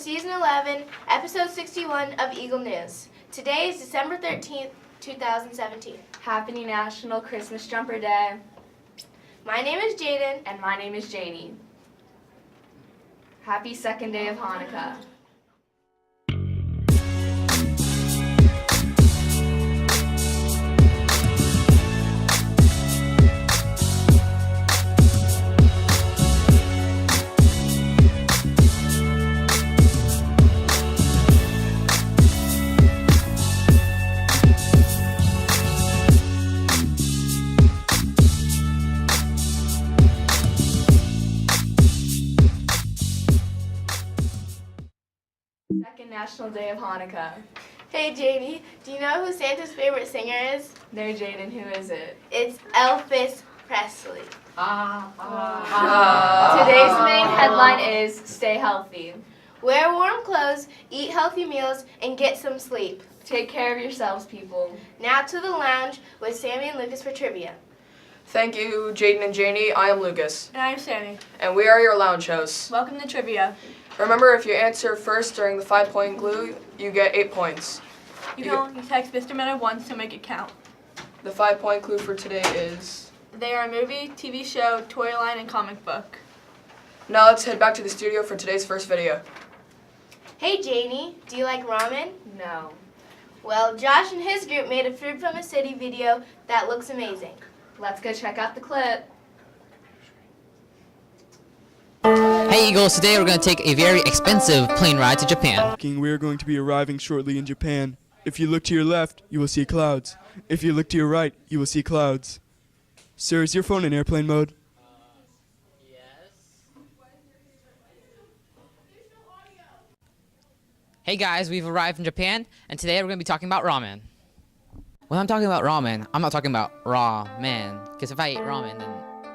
Season 11, Episode 61 of Eagle News. Today is December 13th, 2017. Happy National Christmas Jumper Day. My name is Jaden. And my name is Janie. Happy second day of Hanukkah. Second National Day of Hanukkah. Hey Janie, do you know who Santa's favorite singer is? No, Jaden, who is it? It's Elvis Presley. Today's main headline is Stay Healthy. Wear warm clothes, eat healthy meals, and get some sleep. Take care of yourselves, people. Now to the lounge with Sammy and Lucas for trivia. Thank you, Jaden and Janie. I am Lucas. And I'm Sammy. And we are your lounge hosts. Welcome to Trivia. Remember, if you answer first during the 5-point clue, you get 8 points. You can only text Mr. Meta once to make it count. The 5-point clue for today is... They are a movie, TV show, toy line, and comic book. Now let's head back to the studio for today's first video. Hey Janie, do you like ramen? No. Well, Josh and his group made a Food from a City video that looks amazing. Let's go check out the clip. Hey Eagles, today we're going to take a very expensive plane ride to Japan. We are going to be arriving shortly in Japan. If you look to your left, you will see clouds. If you look to your right, you will see clouds. Sir, is your phone in airplane mode? Hey guys, we've arrived in Japan, and today we're going to be talking about ramen. When I'm talking about ramen, I'm not talking about raw man, because if I ate ramen, then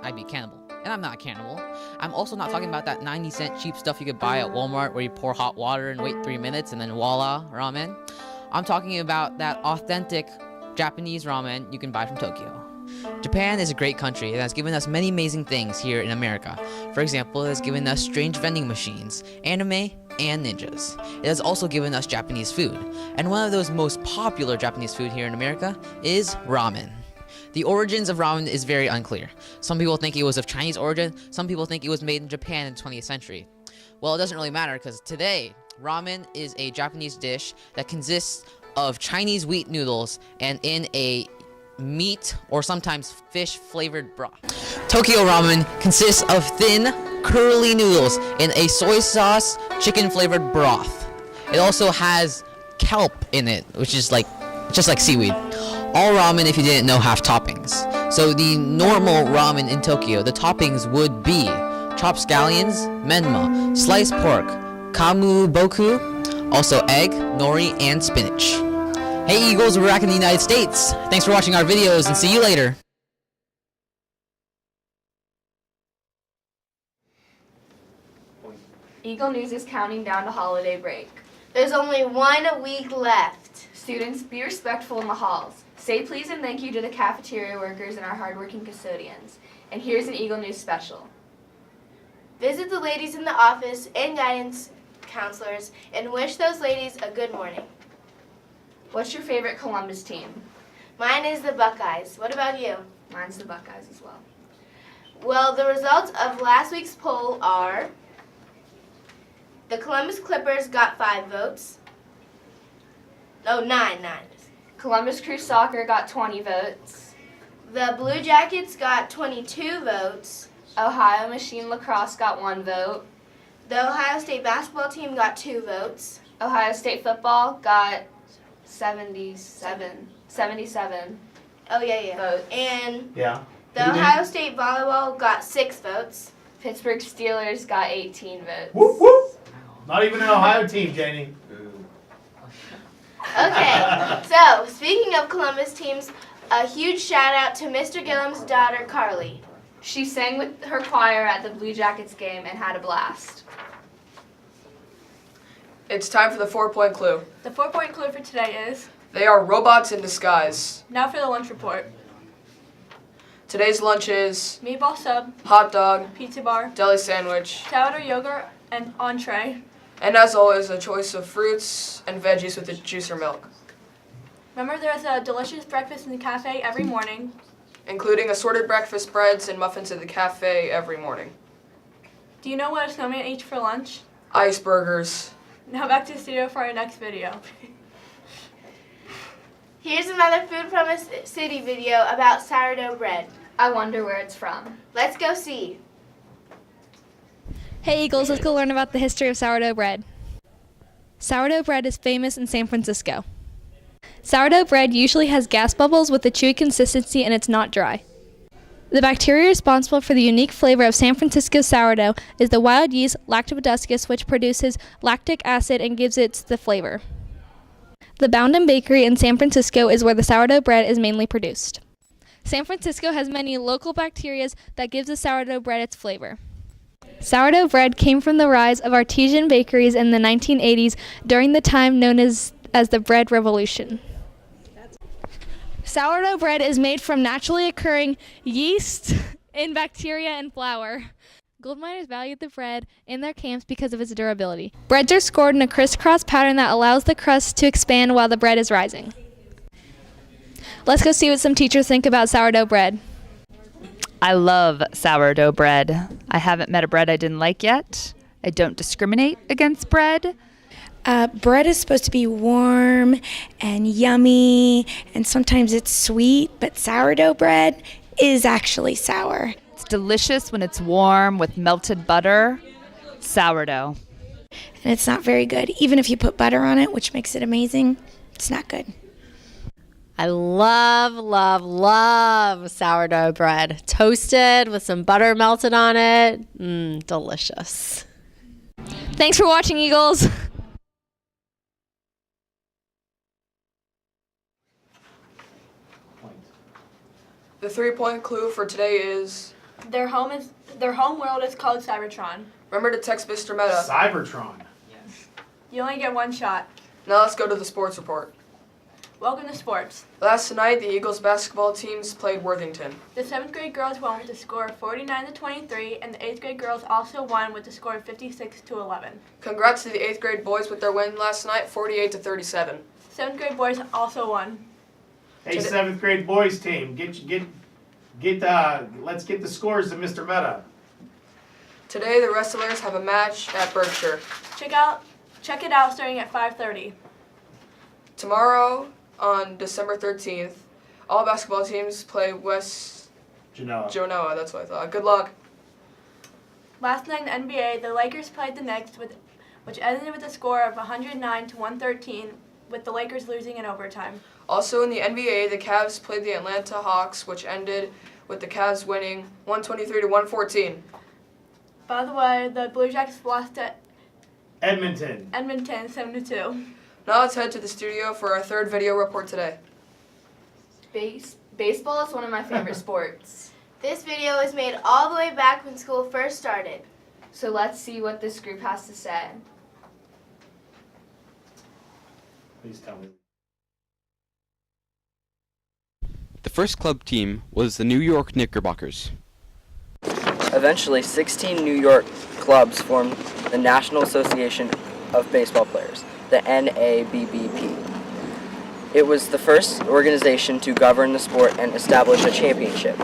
I'd be a cannibal. And I'm not a cannibal. I'm also not talking about that 90-cent cheap stuff you could buy at Walmart where you pour hot water and wait 3 minutes and then voila, ramen. I'm talking about that authentic Japanese ramen you can buy from Tokyo. Japan is a great country that has given us many amazing things here in America. For example, it has given us strange vending machines, anime, and ninjas. It has also given us Japanese food. And one of those most popular Japanese food here in America is ramen. The origins of ramen is very unclear. Some people think it was of Chinese origin, some people think it was made in Japan in the 20th century. Well, it doesn't really matter because today, ramen is a Japanese dish that consists of Chinese wheat noodles and in a meat or sometimes fish flavored broth. Tokyo ramen consists of thin, curly noodles in a soy sauce, chicken flavored broth. It also has kelp in it, which is just like seaweed. All ramen, if you didn't know, have toppings. So the normal ramen in Tokyo, the toppings would be chopped scallions, menma, sliced pork, kamu boku, also egg, nori, and spinach. Hey Eagles, we're back in the United States. Thanks for watching our videos and see you later. Eagle News is counting down to holiday break. There's only 1 week left. Students, be respectful in the halls. Say please and thank you to the cafeteria workers and our hardworking custodians. And here's an Eagle News special. Visit the ladies in the office and guidance counselors and wish those ladies a good morning. What's your favorite Columbus team? Mine is the Buckeyes. What about you? Mine's the Buckeyes as well. Well, the results of last week's poll are: the Columbus Clippers got 5 votes. No, 9. Columbus Crew Soccer got 20 votes. The Blue Jackets got 22 votes. Ohio Machine Lacrosse got 1 vote. The Ohio State basketball team got 2 votes. Ohio State football got 77 Oh, yeah. votes. And Yeah. the Ohio State volleyball got 6 votes. Pittsburgh Steelers got 18 votes. Whoop whoop. Not even an Ohio team, Janie. Okay, so speaking of Columbus teams, a huge shout out to Mr. Gillum's daughter, Carly. She sang with her choir at the Blue Jackets game and had a blast. It's time for the 4-point clue. The 4-point clue for today is... They are robots in disguise. Now for the lunch report. Today's lunch is Meatball sub, hot dog, pizza bar, deli sandwich, sourdough yogurt, and entree, And as always, a choice of fruits and veggies with the juice or milk, Remember, there's a delicious breakfast in the cafe every morning. including assorted breakfast breads and muffins at the cafe every morning. Do you know what a snowman eats for lunch? Iceburgers. Now back to the studio for our next video. Here's another Food from a City video about sourdough bread. I wonder where it's from. Let's go see. Hey Eagles, let's go learn about the history of sourdough bread. Sourdough bread is famous in San Francisco. Sourdough bread usually has gas bubbles with a chewy consistency and it's not dry. The bacteria responsible for the unique flavor of San Francisco sourdough is the wild yeast Lactobacillus, which produces lactic acid and gives it the flavor. The Bounden Bakery in San Francisco is where the sourdough bread is mainly produced. San Francisco has many local bacteria that gives the sourdough bread its flavor. Sourdough bread came from the rise of artisan bakeries in the 1980s during the time known as the Bread Revolution. Sourdough bread is made from naturally occurring yeast in bacteria and flour. Gold miners valued the bread in their camps because of its durability. Breads are scored in a crisscross pattern that allows the crust to expand while the bread is rising. Let's go see what some teachers think about sourdough bread. I love sourdough bread. I haven't met a bread I didn't like yet. I don't discriminate against bread. Bread is supposed to be warm and yummy, and sometimes it's sweet, but sourdough bread is actually sour. It's delicious when it's warm with melted butter. Sourdough. And it's not very good. Even if you put butter on it, which makes it amazing, it's not good. I love, love, love sourdough bread. Toasted with some butter melted on it. Delicious. Thanks for watching, Eagles. The 3-point clue for today is Their home world is called Cybertron. remember to text Mr. Meta. Cybertron. You only get one shot. Now let's go to the sports report. Welcome to sports. Last night, the Eagles basketball teams played Worthington. The 7th grade girls won with a score of 49-23, and the 8th grade girls also won with a score of 56-11. Congrats to the 8th grade boys with their win last night, 48-37. 7th grade boys also won. Hey, 7th grade boys team, let's get the scores to Mr. Meta. Today, the wrestlers have a match at Berkshire. Check it out starting at 5:30. Tomorrow, on December 13th, all basketball teams play West Genoa. That's what I thought. Good luck. Last night in the NBA, the Lakers played the Knicks, which ended with a score of 109-113, with the Lakers losing in overtime. Also in the NBA, the Cavs played the Atlanta Hawks, which ended with the Cavs winning 123-114. By the way, the Blue Jackets lost to Edmonton 7-2. Now let's head to the studio for our third video report today. Baseball is one of my favorite sports. This video was made all the way back when school first started. So let's see what this group has to say. Please tell me. The first club team was the New York Knickerbockers. Eventually, 16 New York clubs formed the National Association of Baseball Players, the NABBP. It was the first organization to govern the sport and establish a championship.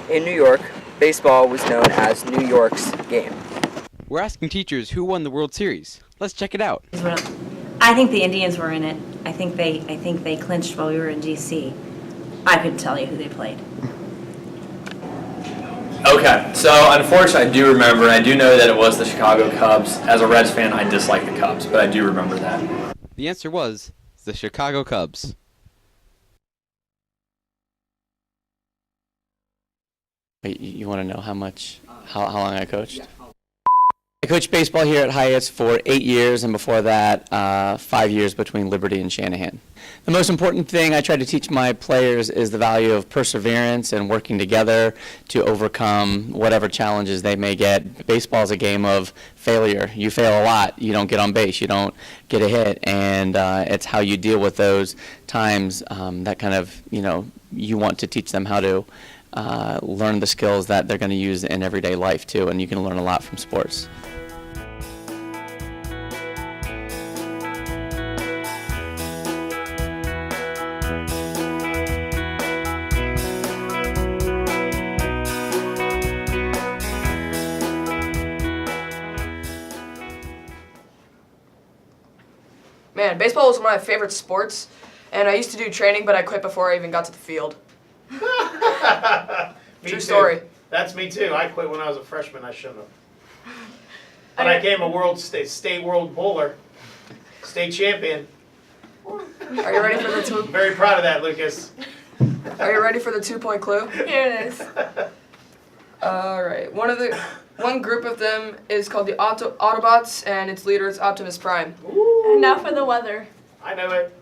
In New York, baseball was known as New York's game. We're asking teachers who won the World Series. Let's check it out. I think the Indians were in it. I think they clinched while we were in DC. I couldn't tell you who they played. Okay, so unfortunately I do remember, I do know that it was the Chicago Cubs. As a Reds fan, I dislike the Cubs, but I do remember that. The answer was the Chicago Cubs. Wait, you want to know how long I coached? I coached baseball here at Hyatt's for 8 years, and before that, 5 years between Liberty and Shanahan. The most important thing I try to teach my players is the value of perseverance and working together to overcome whatever challenges they may get. Baseball is a game of failure. You fail a lot. You don't get on base. You don't get a hit, and it's how you deal with those times that kind of, you want to teach them how to learn the skills that they're going to use in everyday life too, and you can learn a lot from sports. Japan. Baseball was one of my favorite sports, and I used to do training, but I quit before I even got to the field. Me True too. story. That's me too. I quit when I was a freshman. I shouldn't have. But I became a state world bowler, state champion. Are you ready for the I'm very proud of that, Lucas. Are you ready for the 2-point clue? Here it is. All right. One group of them is called the Autobots, and its leader is Optimus Prime. And now for the weather. I know it.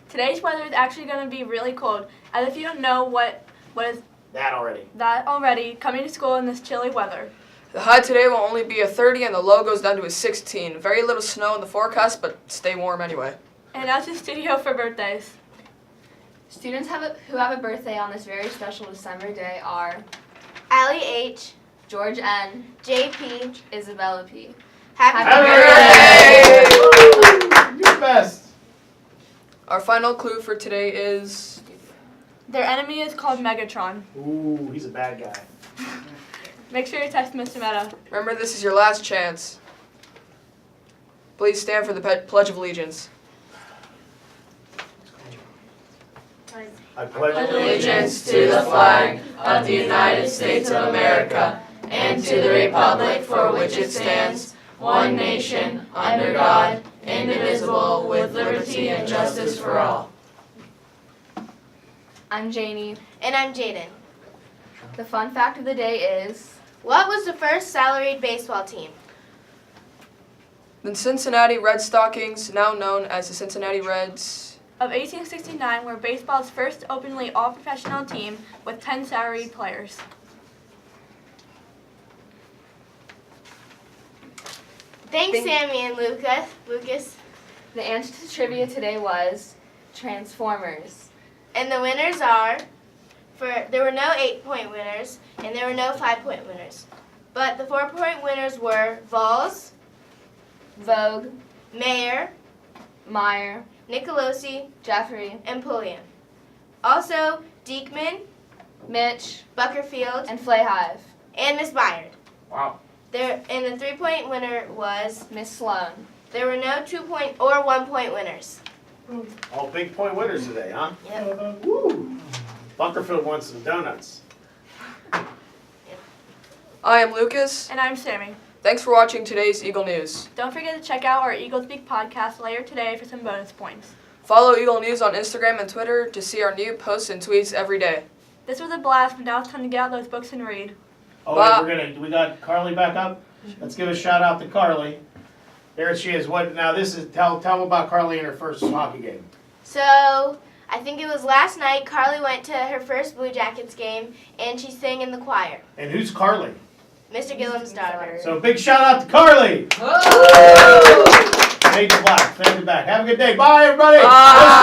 Today's weather is actually going to be really cold. And if you don't know what is That already. that already, coming to school in this chilly weather. The high today will only be a 30, and the low goes down to a 16. Very little snow in the forecast, but stay warm anyway. And that's the studio for birthdays. Students who have a birthday on this very special December day are Allie H, George N, JP, Isabella P. Happy birthday! You're the best. Our final clue for today is... Their enemy is called Megatron. Ooh, he's a bad guy. Make sure you text Mr. Meta. Remember, this is your last chance. Please stand for the Pledge of Allegiance. I pledge allegiance to the flag of the United States of America and to the republic for which it stands, one nation, under God, indivisible, with liberty and justice for all. I'm Janie. And I'm Jaden. The fun fact of the day is... What was the first salaried baseball team? The Cincinnati Red Stockings, now known as the Cincinnati Reds. Of 1869 were baseball's first openly all-professional team with 10 salaried players. Thanks, Sammy and Lucas. The answer to trivia today was Transformers. And the winners are, there were no 8-point winners, and there were no 5-point winners. But the 4-point winners were Vols, Vogue, Mayer, Meyer, Nicolosi, Jeffrey, and Pulliam. Also, Diekman, Mitch, Buckerfield, and Flayhive. And Miss Byard. Wow. And the 3-point winner was Miss Sloan. There were no 2-point or 1-point winners. All big point winners today, huh? Yep. Woo. Bunkerfield wants some donuts. I am Lucas. And I'm Sammy. Thanks for watching today's Eagle News. Don't forget to check out our Eagle Speak podcast later today for some bonus points. Follow Eagle News on Instagram and Twitter to see our new posts and tweets every day. This was a blast, but now it's time to get out those books and read. Oh, wait, we got Carly back up? Let's give a shout out to Carly. There she is. Tell them about Carly and her first hockey game. So, I think it was last night, Carly went to her first Blue Jackets game, and she sang in the choir. And who's Carly? Mr. Gillam's daughter. So big shout out to Carly. Fade to black, fade to back. Have a good day. Bye, everybody. Bye.